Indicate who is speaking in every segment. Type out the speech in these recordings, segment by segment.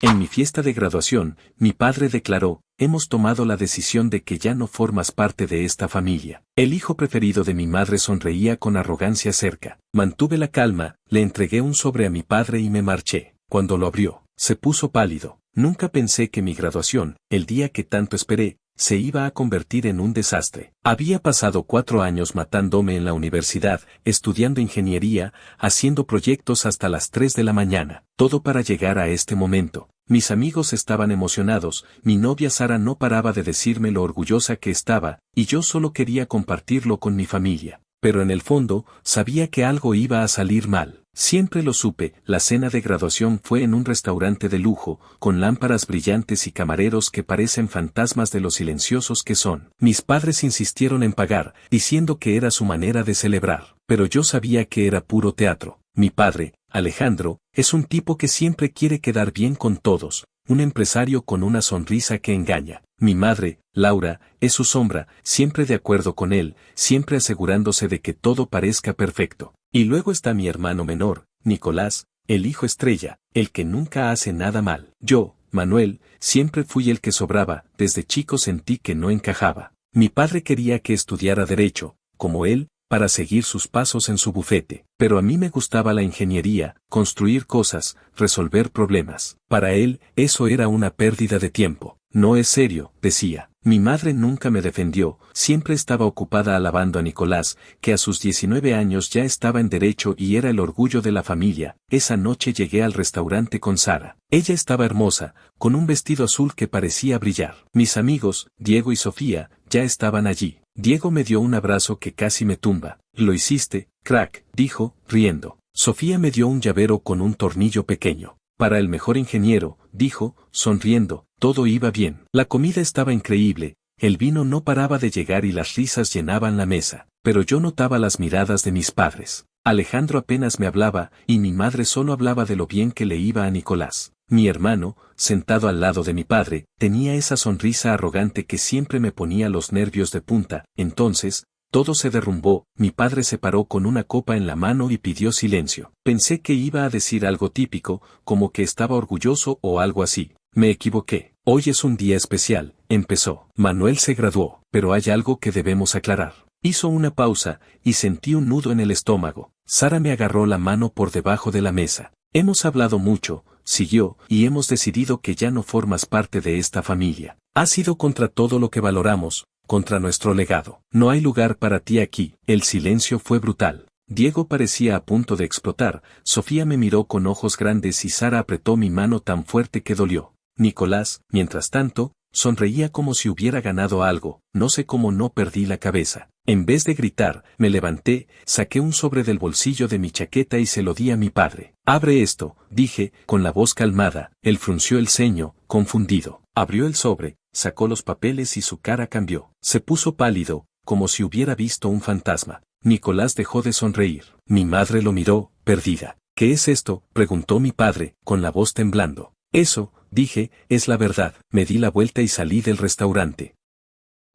Speaker 1: En mi fiesta de graduación, mi padre declaró, hemos tomado la decisión de que ya no formas parte de esta familia. El hijo preferido de mi madre sonreía con arrogancia cerca. Mantuve la calma, le entregué un sobre a mi padre y me marché. Cuando lo abrió, se puso pálido. Nunca pensé que mi graduación, el día que tanto esperé, se iba a convertir en un desastre. Había pasado 4 años matándome en la universidad, estudiando ingeniería, haciendo proyectos hasta las 3 de la mañana, todo para llegar a este momento. Mis amigos estaban emocionados, mi novia Sara no paraba de decirme lo orgullosa que estaba, y yo solo quería compartirlo con mi familia. Pero en el fondo, sabía que algo iba a salir mal. Siempre lo supe, la cena de graduación fue en un restaurante de lujo, con lámparas brillantes y camareros que parecen fantasmas de lo silenciosos que son. Mis padres insistieron en pagar, diciendo que era su manera de celebrar, pero yo sabía que era puro teatro. Mi padre, Alejandro, es un tipo que siempre quiere quedar bien con todos, un empresario con una sonrisa que engaña. Mi madre, Laura, es su sombra, siempre de acuerdo con él, siempre asegurándose de que todo parezca perfecto. Y luego está mi hermano menor, Nicolás, el hijo estrella, el que nunca hace nada mal. Yo, Manuel, siempre fui el que sobraba, desde chico sentí que no encajaba. Mi padre quería que estudiara derecho, como él, para seguir sus pasos en su bufete, pero a mí me gustaba la ingeniería, construir cosas, resolver problemas. Para él, eso era una pérdida de tiempo. No es serio, decía. Mi madre nunca me defendió, siempre estaba ocupada alabando a Nicolás, que a sus 19 años ya estaba en derecho y era el orgullo de la familia. Esa noche llegué al restaurante con Sara. Ella estaba hermosa, con un vestido azul que parecía brillar. Mis amigos, Diego y Sofía, ya estaban allí. Diego me dio un abrazo que casi me tumba. Lo hiciste, crack, dijo, riendo. Sofía me dio un llavero con un tornillo pequeño. Para el mejor ingeniero, dijo, sonriendo, todo iba bien. La comida estaba increíble, el vino no paraba de llegar y las risas llenaban la mesa, pero yo notaba las miradas de mis padres. Alejandro apenas me hablaba, y mi madre solo hablaba de lo bien que le iba a Nicolás. Mi hermano, sentado al lado de mi padre, tenía esa sonrisa arrogante que siempre me ponía los nervios de punta. Entonces, todo se derrumbó, mi padre se paró con una copa en la mano y pidió silencio. Pensé que iba a decir algo típico, como que estaba orgulloso o algo así. Me equivoqué. Hoy es un día especial, empezó. Manuel se graduó, pero hay algo que debemos aclarar. Hizo una pausa, y sentí un nudo en el estómago. Sara me agarró la mano por debajo de la mesa. Hemos hablado mucho, siguió, y hemos decidido que ya no formas parte de esta familia. Has ido contra todo lo que valoramos, contra nuestro legado. No hay lugar para ti aquí. El silencio fue brutal. Diego parecía a punto de explotar, Sofía me miró con ojos grandes y Sara apretó mi mano tan fuerte que dolió. Nicolás, mientras tanto, sonreía como si hubiera ganado algo, no sé cómo no perdí la cabeza. En vez de gritar, me levanté, saqué un sobre del bolsillo de mi chaqueta y se lo di a mi padre. Abre esto, dije, con la voz calmada. Él frunció el ceño, confundido. Abrió el sobre, sacó los papeles y su cara cambió. Se puso pálido, como si hubiera visto un fantasma. Nicolás dejó de sonreír. Mi madre lo miró, perdida. ¿Qué es esto?, preguntó mi padre, con la voz temblando. Eso, dije, es la verdad. Me di la vuelta y salí del restaurante.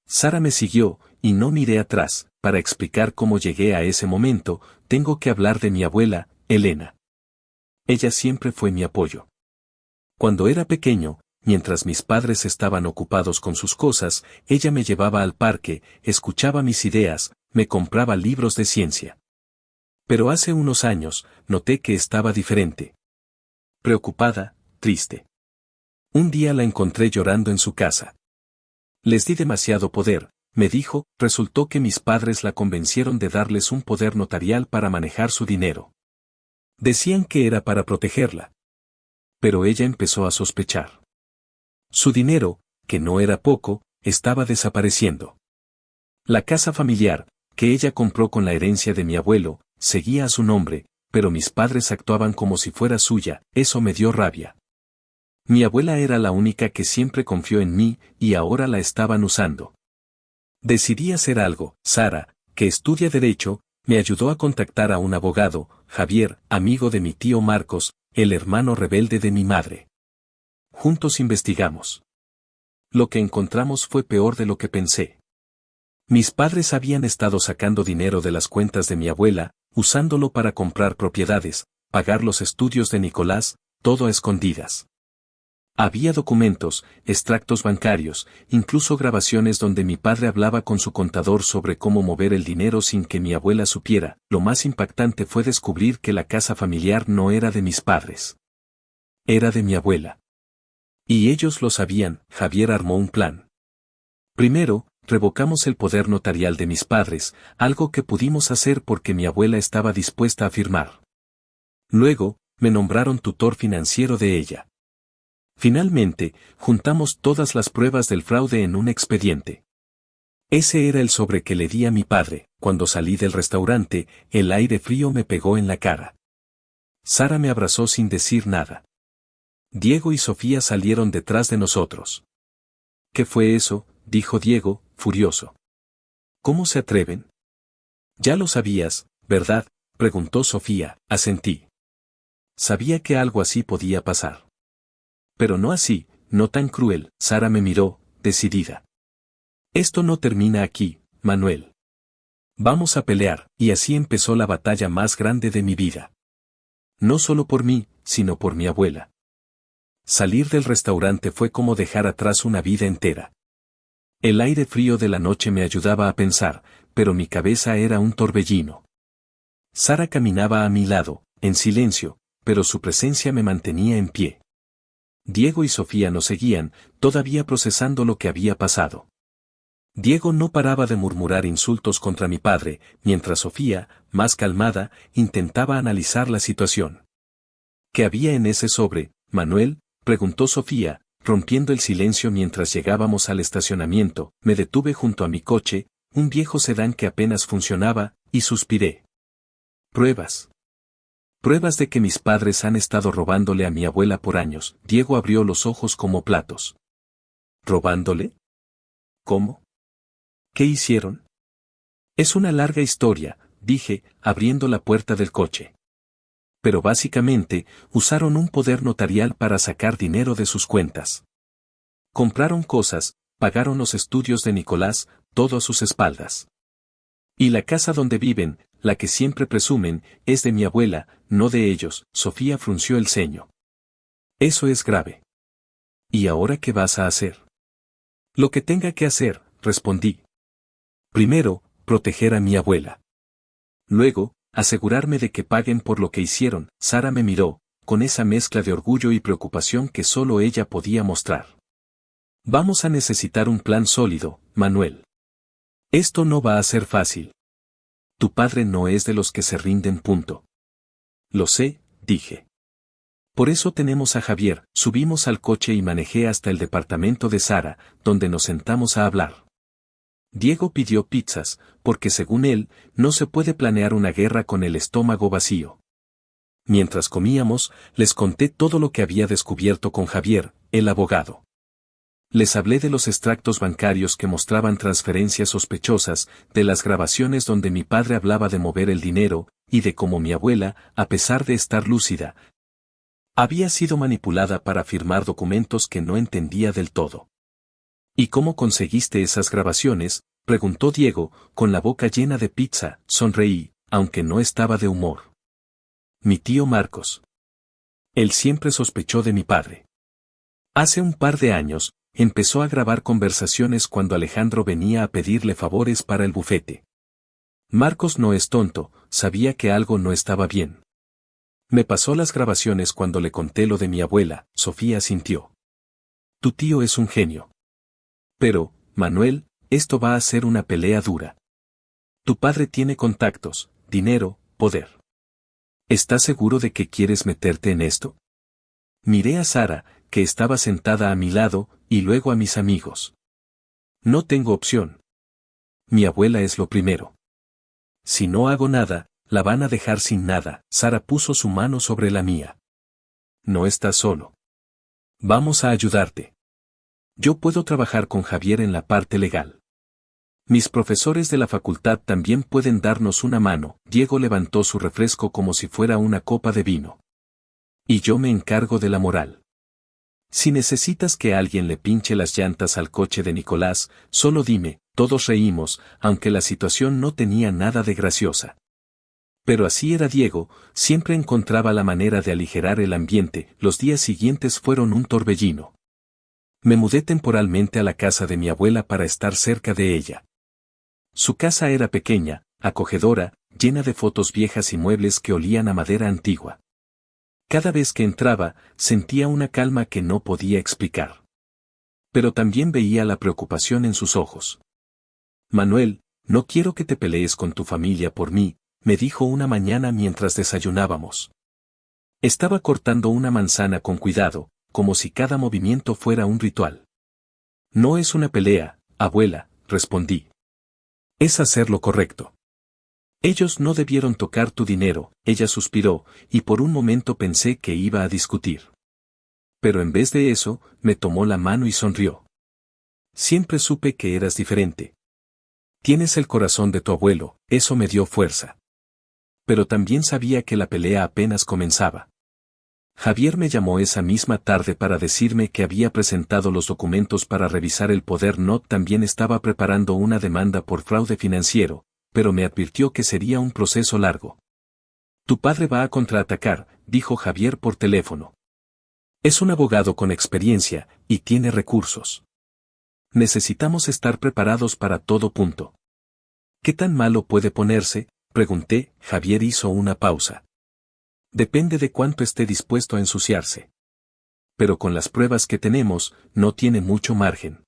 Speaker 1: Sara me siguió, y no miré atrás. Para explicar cómo llegué a ese momento, tengo que hablar de mi abuela, Elena. Ella siempre fue mi apoyo. Cuando era pequeño, mientras mis padres estaban ocupados con sus cosas, ella me llevaba al parque, escuchaba mis ideas, me compraba libros de ciencia. Pero hace unos años, noté que estaba diferente. Preocupada, triste. Un día la encontré llorando en su casa. Les di demasiado poder, me dijo, resultó que mis padres la convencieron de darles un poder notarial para manejar su dinero. Decían que era para protegerla. Pero ella empezó a sospechar. Su dinero, que no era poco, estaba desapareciendo. La casa familiar, que ella compró con la herencia de mi abuelo, seguía a su nombre, pero mis padres actuaban como si fuera suya. Eso me dio rabia. Mi abuela era la única que siempre confió en mí, y ahora la estaban usando. Decidí hacer algo. Sara, que estudia Derecho, me ayudó a contactar a un abogado, Javier, amigo de mi tío Marcos, el hermano rebelde de mi madre. Juntos investigamos. Lo que encontramos fue peor de lo que pensé. Mis padres habían estado sacando dinero de las cuentas de mi abuela, usándolo para comprar propiedades, pagar los estudios de Nicolás, todo a escondidas. Había documentos, extractos bancarios, incluso grabaciones donde mi padre hablaba con su contador sobre cómo mover el dinero sin que mi abuela supiera. Lo más impactante fue descubrir que la casa familiar no era de mis padres. Era de mi abuela. Y ellos lo sabían. Javier armó un plan. Primero, revocamos el poder notarial de mis padres, algo que pudimos hacer porque mi abuela estaba dispuesta a firmar. Luego, me nombraron tutor financiero de ella. Finalmente, juntamos todas las pruebas del fraude en un expediente. Ese era el sobre que le di a mi padre. Cuando salí del restaurante, el aire frío me pegó en la cara. Sara me abrazó sin decir nada. Diego y Sofía salieron detrás de nosotros. ¿Qué fue eso?, dijo Diego, furioso. ¿Cómo se atreven? Ya lo sabías, ¿verdad?, preguntó Sofía. Asentí. Sabía que algo así podía pasar. Pero no así, no tan cruel. Sara me miró, decidida. Esto no termina aquí, Manuel. Vamos a pelear, y así empezó la batalla más grande de mi vida. No solo por mí, sino por mi abuela. Salir del restaurante fue como dejar atrás una vida entera. El aire frío de la noche me ayudaba a pensar, pero mi cabeza era un torbellino. Sara caminaba a mi lado, en silencio, pero su presencia me mantenía en pie. Diego y Sofía nos seguían, todavía procesando lo que había pasado. Diego no paraba de murmurar insultos contra mi padre, mientras Sofía, más calmada, intentaba analizar la situación. ¿Qué había en ese sobre, Manuel?, preguntó Sofía, rompiendo el silencio mientras llegábamos al estacionamiento. Me detuve junto a mi coche, un viejo sedán que apenas funcionaba, y suspiré. Pruebas. Pruebas de que mis padres han estado robándole a mi abuela por años. Diego abrió los ojos como platos. ¿Robándole? ¿Cómo? ¿Qué hicieron? Es una larga historia, dije, abriendo la puerta del coche. Pero básicamente, usaron un poder notarial para sacar dinero de sus cuentas. Compraron cosas, pagaron los estudios de Nicolás, todo a sus espaldas. Y la casa donde viven, la que siempre presumen, es de mi abuela, no de ellos. Sofía frunció el ceño. Eso es grave. ¿Y ahora qué vas a hacer? Lo que tenga que hacer, respondí. Primero, proteger a mi abuela. Luego, asegurarme de que paguen por lo que hicieron. Sara me miró, con esa mezcla de orgullo y preocupación que solo ella podía mostrar. Vamos a necesitar un plan sólido, Manuel. Esto no va a ser fácil. Tu padre no es de los que se rinden. Punto. Lo sé, dije. Por eso tenemos a Javier. Subimos al coche y manejé hasta el departamento de Sara, donde nos sentamos a hablar. Diego pidió pizzas, porque según él, no se puede planear una guerra con el estómago vacío. Mientras comíamos, les conté todo lo que había descubierto con Javier, el abogado. Les hablé de los extractos bancarios que mostraban transferencias sospechosas, de las grabaciones donde mi padre hablaba de mover el dinero, y de cómo mi abuela, a pesar de estar lúcida, había sido manipulada para firmar documentos que no entendía del todo. ¿Y cómo conseguiste esas grabaciones?, preguntó Diego, con la boca llena de pizza. Sonreí, aunque no estaba de humor. Mi tío Marcos. Él siempre sospechó de mi padre. Hace un par de años, empezó a grabar conversaciones cuando Alejandro venía a pedirle favores para el bufete. Marcos no es tonto, sabía que algo no estaba bien. Me pasó las grabaciones cuando le conté lo de mi abuela. Sofía sintió. Tu tío es un genio. Pero, Manuel, esto va a ser una pelea dura. Tu padre tiene contactos, dinero, poder. ¿Estás seguro de que quieres meterte en esto? Miré a Sara, que estaba sentada a mi lado, y luego a mis amigos. No tengo opción. Mi abuela es lo primero. Si no hago nada, la van a dejar sin nada. Sara puso su mano sobre la mía. No estás solo. Vamos a ayudarte. Yo puedo trabajar con Javier en la parte legal. Mis profesores de la facultad también pueden darnos una mano. Diego levantó su refresco como si fuera una copa de vino. Y yo me encargo de la moral. Si necesitas que alguien le pinche las llantas al coche de Nicolás, solo dime. Todos reímos, aunque la situación no tenía nada de graciosa. Pero así era Diego, siempre encontraba la manera de aligerar el ambiente. Los días siguientes fueron un torbellino. Me mudé temporalmente a la casa de mi abuela para estar cerca de ella. Su casa era pequeña, acogedora, llena de fotos viejas y muebles que olían a madera antigua. Cada vez que entraba, sentía una calma que no podía explicar. Pero también veía la preocupación en sus ojos. Manuel, no quiero que te pelees con tu familia por mí, me dijo una mañana mientras desayunábamos. Estaba cortando una manzana con cuidado, como si cada movimiento fuera un ritual. No es una pelea, abuela, respondí. Es hacer lo correcto. Ellos no debieron tocar tu dinero, ella suspiró, y por un momento pensé que iba a discutir. Pero en vez de eso, me tomó la mano y sonrió. Siempre supe que eras diferente. Tienes el corazón de tu abuelo, eso me dio fuerza. Pero también sabía que la pelea apenas comenzaba. Javier me llamó esa misma tarde para decirme que había presentado los documentos para revisar el poder. No también estaba preparando una demanda por fraude financiero, pero me advirtió que sería un proceso largo. Tu padre va a contraatacar, dijo Javier por teléfono. Es un abogado con experiencia, y tiene recursos. Necesitamos estar preparados para todo. ¿Qué tan malo puede ponerse?, pregunté. Javier hizo una pausa. Depende de cuánto esté dispuesto a ensuciarse. Pero con las pruebas que tenemos, no tiene mucho margen.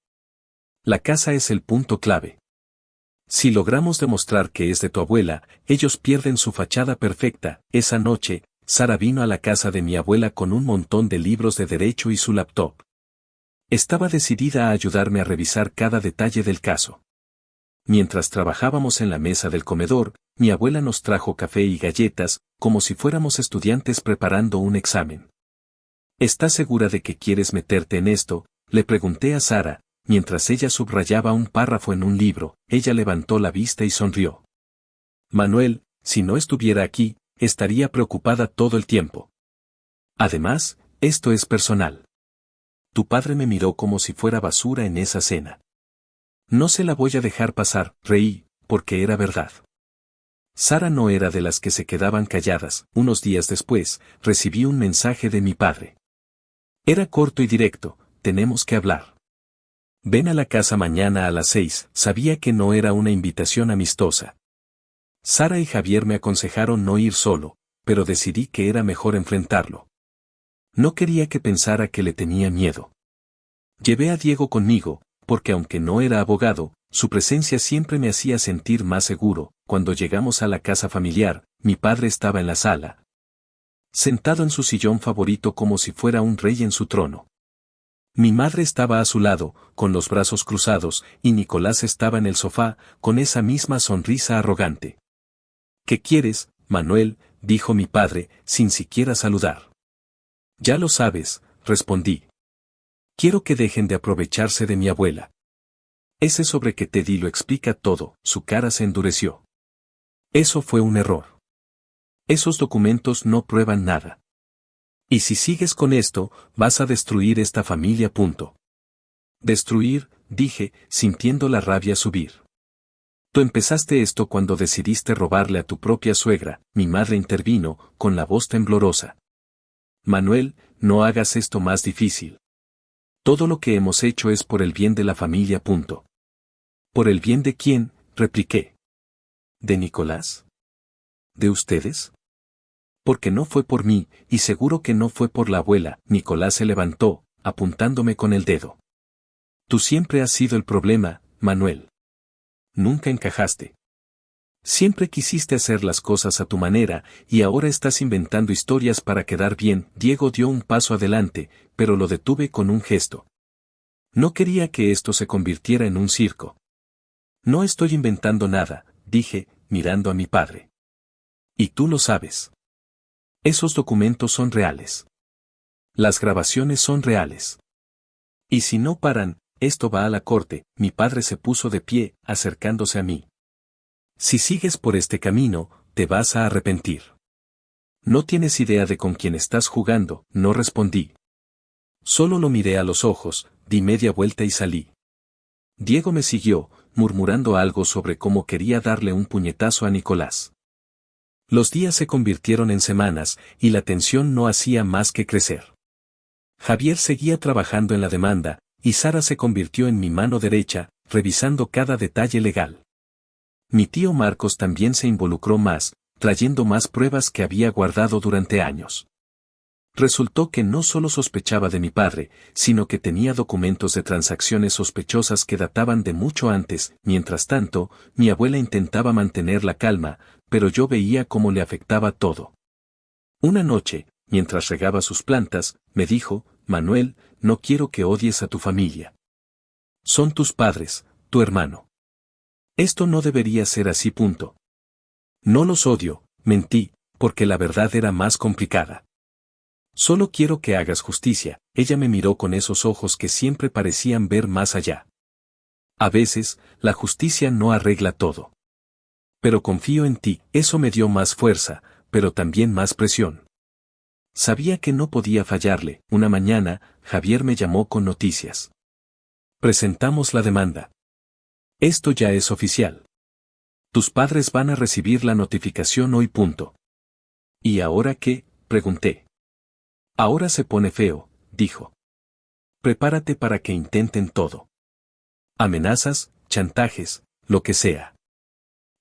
Speaker 1: La casa es el punto clave. Si logramos demostrar que es de tu abuela, ellos pierden su fachada perfecta. Esa noche, Sara vino a la casa de mi abuela con un montón de libros de derecho y su laptop. Estaba decidida a ayudarme a revisar cada detalle del caso. Mientras trabajábamos en la mesa del comedor, mi abuela nos trajo café y galletas, como si fuéramos estudiantes preparando un examen. ¿Estás segura de que quieres meterte en esto?, le pregunté a Sara, mientras ella subrayaba un párrafo en un libro. Ella levantó la vista y sonrió. Manuel, si no estuviera aquí, estaría preocupada todo el tiempo. Además, esto es personal. Tu padre me miró como si fuera basura en esa cena. No se la voy a dejar pasar, reí, porque era verdad. Sara no era de las que se quedaban calladas. Unos días después, recibí un mensaje de mi padre. Era corto y directo: tenemos que hablar. Ven a la casa mañana a las 6. Sabía que no era una invitación amistosa. Sara y Javier me aconsejaron no ir solo, pero decidí que era mejor enfrentarlo. No quería que pensara que le tenía miedo. Llevé a Diego conmigo, porque aunque no era abogado, su presencia siempre me hacía sentir más seguro. Cuando llegamos a la casa familiar, mi padre estaba en la sala, sentado en su sillón favorito como si fuera un rey en su trono. Mi madre estaba a su lado, con los brazos cruzados, y Nicolás estaba en el sofá, con esa misma sonrisa arrogante. ¿Qué quieres, Manuel?, dijo mi padre, sin siquiera saludar. Ya lo sabes, respondí. Quiero que dejen de aprovecharse de mi abuela. Ese sobre que te di lo explica todo. Su cara se endureció. Eso fue un error. Esos documentos no prueban nada. Y si sigues con esto, vas a destruir esta familia. Destruir, dije, sintiendo la rabia subir. Tú empezaste esto cuando decidiste robarle a tu propia suegra. Mi madre intervino, con la voz temblorosa. Manuel, no hagas esto más difícil. Todo lo que hemos hecho es por el bien de la familia. ¿Por el bien de quién?, repliqué. ¿De Nicolás? ¿De ustedes? Porque no fue por mí, y seguro que no fue por la abuela. Nicolás se levantó, apuntándome con el dedo. Tú siempre has sido el problema, Manuel. Nunca encajaste. Siempre quisiste hacer las cosas a tu manera, y ahora estás inventando historias para quedar bien. Diego dio un paso adelante, pero lo detuve con un gesto. No quería que esto se convirtiera en un circo. No estoy inventando nada, dije, mirando a mi padre. Y tú lo sabes. Esos documentos son reales. Las grabaciones son reales. Y si no paran, esto va a la corte. Mi padre se puso de pie, acercándose a mí. Si sigues por este camino, te vas a arrepentir. No tienes idea de con quién estás jugando, no respondí. Solo lo miré a los ojos, di media vuelta y salí. Diego me siguió, murmurando algo sobre cómo quería darle un puñetazo a Nicolás. Los días se convirtieron en semanas, y la tensión no hacía más que crecer. Javier seguía trabajando en la demanda, y Sara se convirtió en mi mano derecha, revisando cada detalle legal. Mi tío Marcos también se involucró más, trayendo más pruebas que había guardado durante años. Resultó que no solo sospechaba de mi padre, sino que tenía documentos de transacciones sospechosas que databan de mucho antes. Mientras tanto, mi abuela intentaba mantener la calma, pero yo veía cómo le afectaba todo. Una noche, mientras regaba sus plantas, me dijo: Manuel, no quiero que odies a tu familia. Son tus padres, tu hermano. Esto no debería ser así. Punto. No los odio, mentí, porque la verdad era más complicada. Solo quiero que hagas justicia. Ella me miró con esos ojos que siempre parecían ver más allá. A veces, la justicia no arregla todo. Pero confío en ti. Eso me dio más fuerza, pero también más presión. Sabía que no podía fallarle. Una mañana, Javier me llamó con noticias. Presentamos la demanda. Esto ya es oficial. Tus padres van a recibir la notificación hoy. Punto. ¿Y ahora qué?, pregunté. Ahora se pone feo, dijo. Prepárate para que intenten todo. Amenazas, chantajes, lo que sea.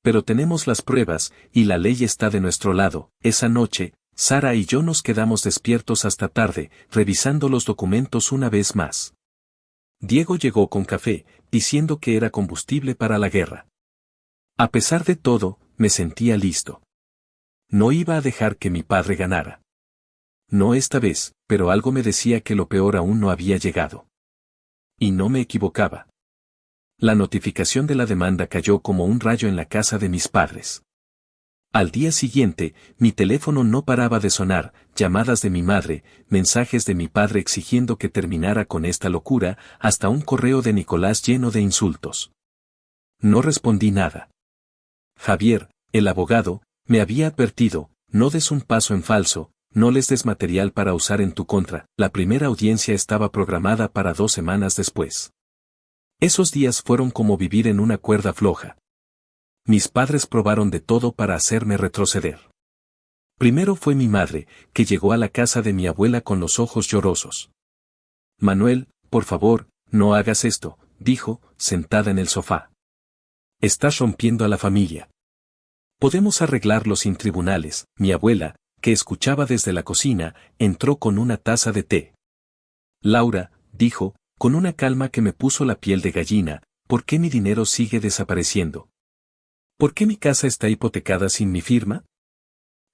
Speaker 1: Pero tenemos las pruebas, y la ley está de nuestro lado. Esa noche, Sara y yo nos quedamos despiertos hasta tarde, revisando los documentos una vez más. Diego llegó con café, diciendo que era combustible para la guerra. A pesar de todo, me sentía listo. No iba a dejar que mi padre ganara. No esta vez, pero algo me decía que lo peor aún no había llegado. Y no me equivocaba. La notificación de la demanda cayó como un rayo en la casa de mis padres. Al día siguiente, mi teléfono no paraba de sonar, llamadas de mi madre, mensajes de mi padre exigiendo que terminara con esta locura, hasta un correo de Nicolás lleno de insultos. No respondí nada. Javier, el abogado, me había advertido: no des un paso en falso, no les des material para usar en tu contra. La primera audiencia estaba programada para 2 semanas después. Esos días fueron como vivir en una cuerda floja. Mis padres probaron de todo para hacerme retroceder. Primero fue mi madre, que llegó a la casa de mi abuela con los ojos llorosos. Manuel, por favor, no hagas esto, dijo, sentada en el sofá. Estás rompiendo a la familia. Podemos arreglarlo sin tribunales. Mi abuela, que escuchaba desde la cocina, entró con una taza de té. Laura, dijo, con una calma que me puso la piel de gallina, ¿por qué mi dinero sigue desapareciendo? ¿Por qué mi casa está hipotecada sin mi firma?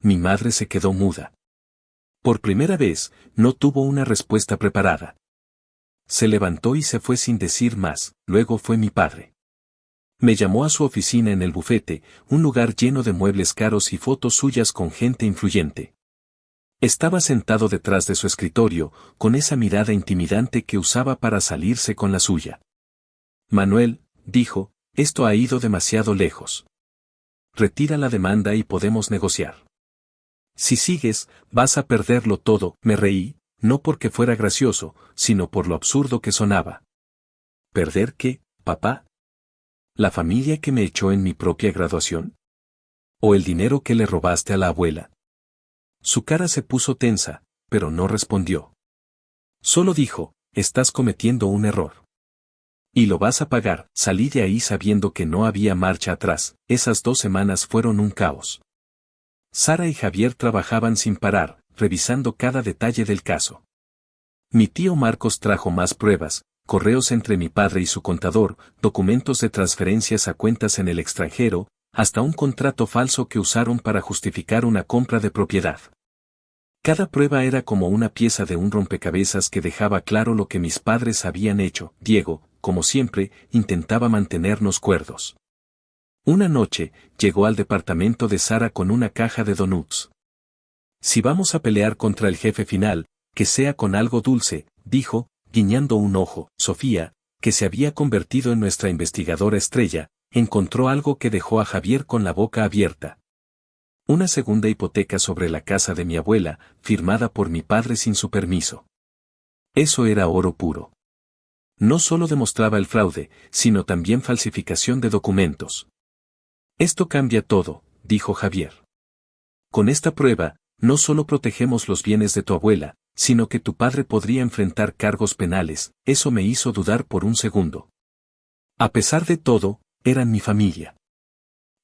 Speaker 1: Mi madre se quedó muda. Por primera vez, no tuvo una respuesta preparada. Se levantó y se fue sin decir más. Luego fue mi padre. Me llamó a su oficina en el bufete, un lugar lleno de muebles caros y fotos suyas con gente influyente. Estaba sentado detrás de su escritorio, con esa mirada intimidante que usaba para salirse con la suya. Manuel, dijo, esto ha ido demasiado lejos. Retira la demanda y podemos negociar. Si sigues, vas a perderlo todo. Me reí, no porque fuera gracioso, sino por lo absurdo que sonaba. ¿Perder qué, papá? ¿La familia que me echó en mi propia graduación? ¿O el dinero que le robaste a la abuela? Su cara se puso tensa, pero no respondió. Solo dijo, estás cometiendo un error. Y lo vas a pagar. Salí de ahí sabiendo que no había marcha atrás. Esas 2 semanas fueron un caos. Sara y Javier trabajaban sin parar, revisando cada detalle del caso. Mi tío Marcos trajo más pruebas, correos entre mi padre y su contador, documentos de transferencias a cuentas en el extranjero, hasta un contrato falso que usaron para justificar una compra de propiedad. Cada prueba era como una pieza de un rompecabezas que dejaba claro lo que mis padres habían hecho. Diego, como siempre, intentaba mantenernos cuerdos. Una noche, llegó al departamento de Sara con una caja de donuts. Si vamos a pelear contra el jefe final, que sea con algo dulce, dijo, guiñando un ojo. Sofía, que se había convertido en nuestra investigadora estrella, encontró algo que dejó a Javier con la boca abierta. Una segunda hipoteca sobre la casa de mi abuela, firmada por mi padre sin su permiso. Eso era oro puro. No solo demostraba el fraude, sino también falsificación de documentos. Esto cambia todo, dijo Javier. Con esta prueba, no solo protegemos los bienes de tu abuela, sino que tu padre podría enfrentar cargos penales. Eso me hizo dudar por un segundo. A pesar de todo, eran mi familia.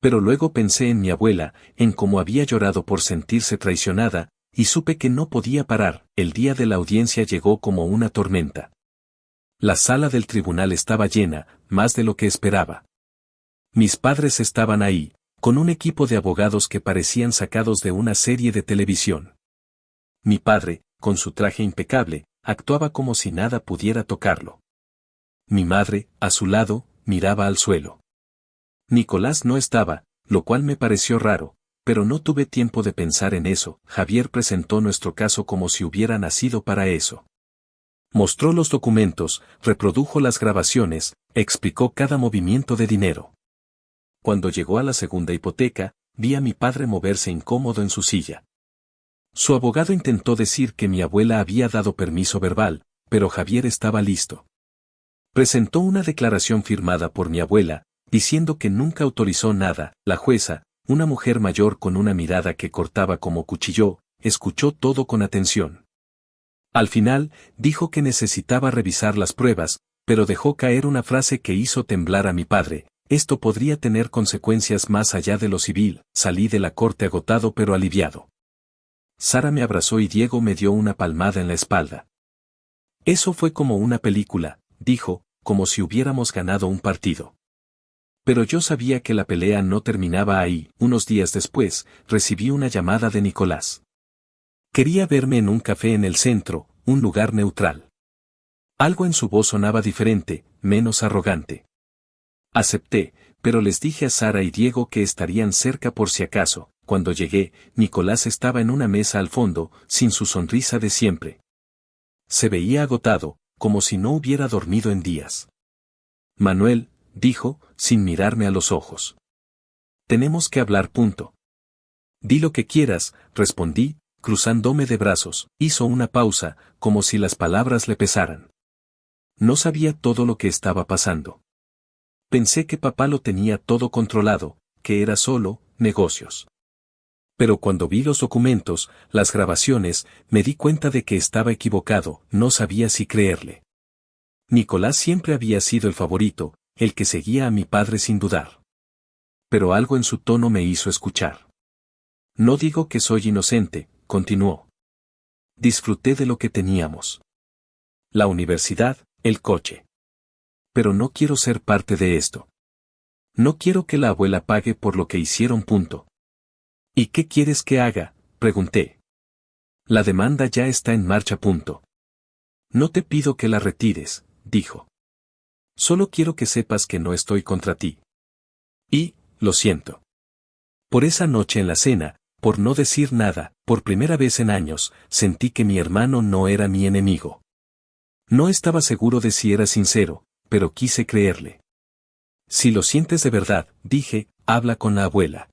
Speaker 1: Pero luego pensé en mi abuela, en cómo había llorado por sentirse traicionada, y supe que no podía parar. El día de la audiencia llegó como una tormenta. La sala del tribunal estaba llena, más de lo que esperaba. Mis padres estaban ahí, con un equipo de abogados que parecían sacados de una serie de televisión. Mi padre, con su traje impecable, actuaba como si nada pudiera tocarlo. Mi madre, a su lado, miraba al suelo. Nicolás no estaba, lo cual me pareció raro, pero no tuve tiempo de pensar en eso. Javier presentó nuestro caso como si hubiera nacido para eso. Mostró los documentos, reprodujo las grabaciones, explicó cada movimiento de dinero. Cuando llegó a la segunda hipoteca, vi a mi padre moverse incómodo en su silla. Su abogado intentó decir que mi abuela había dado permiso verbal, pero Javier estaba listo. Presentó una declaración firmada por mi abuela, diciendo que nunca autorizó nada. La jueza, una mujer mayor con una mirada que cortaba como cuchillo, escuchó todo con atención. Al final, dijo que necesitaba revisar las pruebas, pero dejó caer una frase que hizo temblar a mi padre. Esto podría tener consecuencias más allá de lo civil. Salí de la corte agotado pero aliviado. Sara me abrazó y Diego me dio una palmada en la espalda. Eso fue como una película, dijo, como si hubiéramos ganado un partido. Pero yo sabía que la pelea no terminaba ahí. Unos días después, recibí una llamada de Nicolás. Quería verme en un café en el centro, un lugar neutral. Algo en su voz sonaba diferente, menos arrogante. Acepté, pero les dije a Sara y Diego que estarían cerca por si acaso. Cuando llegué, Nicolás estaba en una mesa al fondo, sin su sonrisa de siempre. Se veía agotado, como si no hubiera dormido en días. Manuel, dijo, sin mirarme a los ojos. Tenemos que hablar. Di lo que quieras, respondí, cruzándome de brazos. Hizo una pausa, como si las palabras le pesaran. No sabía todo lo que estaba pasando. Pensé que papá lo tenía todo controlado, que era solo negocios. Pero cuando vi los documentos, las grabaciones, me di cuenta de que estaba equivocado. No sabía si creerle. Nicolás siempre había sido el favorito, el que seguía a mi padre sin dudar. Pero algo en su tono me hizo escuchar. No digo que soy inocente, continuó. Disfruté de lo que teníamos. La universidad, el coche. Pero no quiero ser parte de esto. No quiero que la abuela pague por lo que hicieron. ¿Y qué quieres que haga?, pregunté. La demanda ya está en marcha. No te pido que la retires, dijo. Solo quiero que sepas que no estoy contra ti. Y, lo siento. Por esa noche en la cena, por no decir nada, por primera vez en años, sentí que mi hermano no era mi enemigo. No estaba seguro de si era sincero, pero quise creerle. Si lo sientes de verdad, dije, habla con la abuela.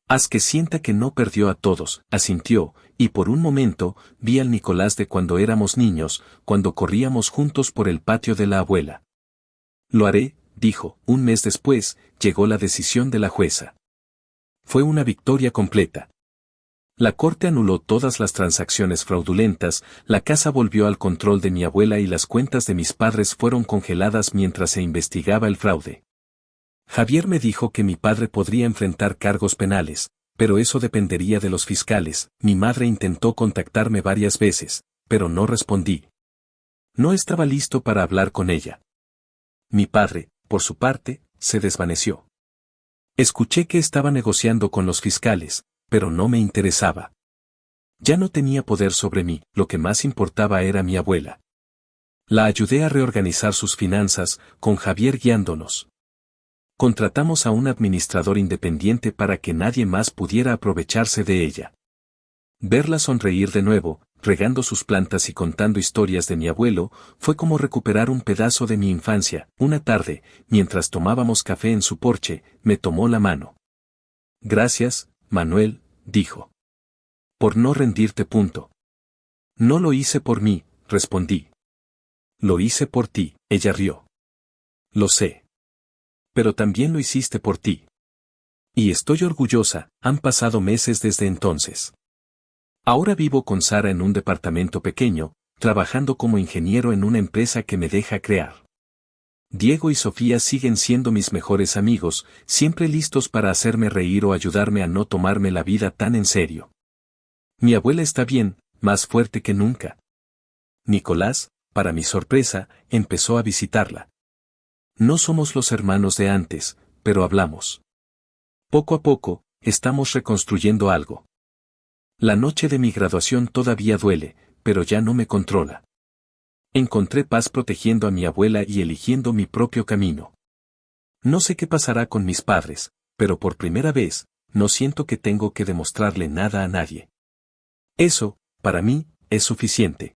Speaker 1: Haz que sienta que no perdió a todos, asintió, y por un momento, vi al Nicolás de cuando éramos niños, cuando corríamos juntos por el patio de la abuela. Lo haré, dijo. Un mes después, llegó la decisión de la jueza. Fue una victoria completa. La corte anuló todas las transacciones fraudulentas, la casa volvió al control de mi abuela y las cuentas de mis padres fueron congeladas mientras se investigaba el fraude. Javier me dijo que mi padre podría enfrentar cargos penales, pero eso dependería de los fiscales. Mi madre intentó contactarme varias veces, pero no respondí. No estaba listo para hablar con ella. Mi padre, por su parte, se desvaneció. Escuché que estaba negociando con los fiscales, pero no me interesaba. Ya no tenía poder sobre mí, lo que más importaba era mi abuela. La ayudé a reorganizar sus finanzas, con Javier guiándonos. Contratamos a un administrador independiente para que nadie más pudiera aprovecharse de ella. Verla sonreír de nuevo, regando sus plantas y contando historias de mi abuelo, fue como recuperar un pedazo de mi infancia. Una tarde, mientras tomábamos café en su porche, me tomó la mano. Gracias, Manuel, dijo. Por no rendirte. No lo hice por mí, respondí. Lo hice por ti, ella rió. Lo sé. Pero también lo hiciste por ti. Y estoy orgullosa, han pasado meses desde entonces. Ahora vivo con Sara en un departamento pequeño, trabajando como ingeniero en una empresa que me deja crear. Diego y Sofía siguen siendo mis mejores amigos, siempre listos para hacerme reír o ayudarme a no tomarme la vida tan en serio. Mi abuela está bien, más fuerte que nunca. Nicolás, para mi sorpresa, empezó a visitarla. No somos los hermanos de antes, pero hablamos. Poco a poco, estamos reconstruyendo algo. La noche de mi graduación todavía duele, pero ya no me controla. Encontré paz protegiendo a mi abuela y eligiendo mi propio camino. No sé qué pasará con mis padres, pero por primera vez, no siento que tengo que demostrarle nada a nadie. Eso, para mí, es suficiente.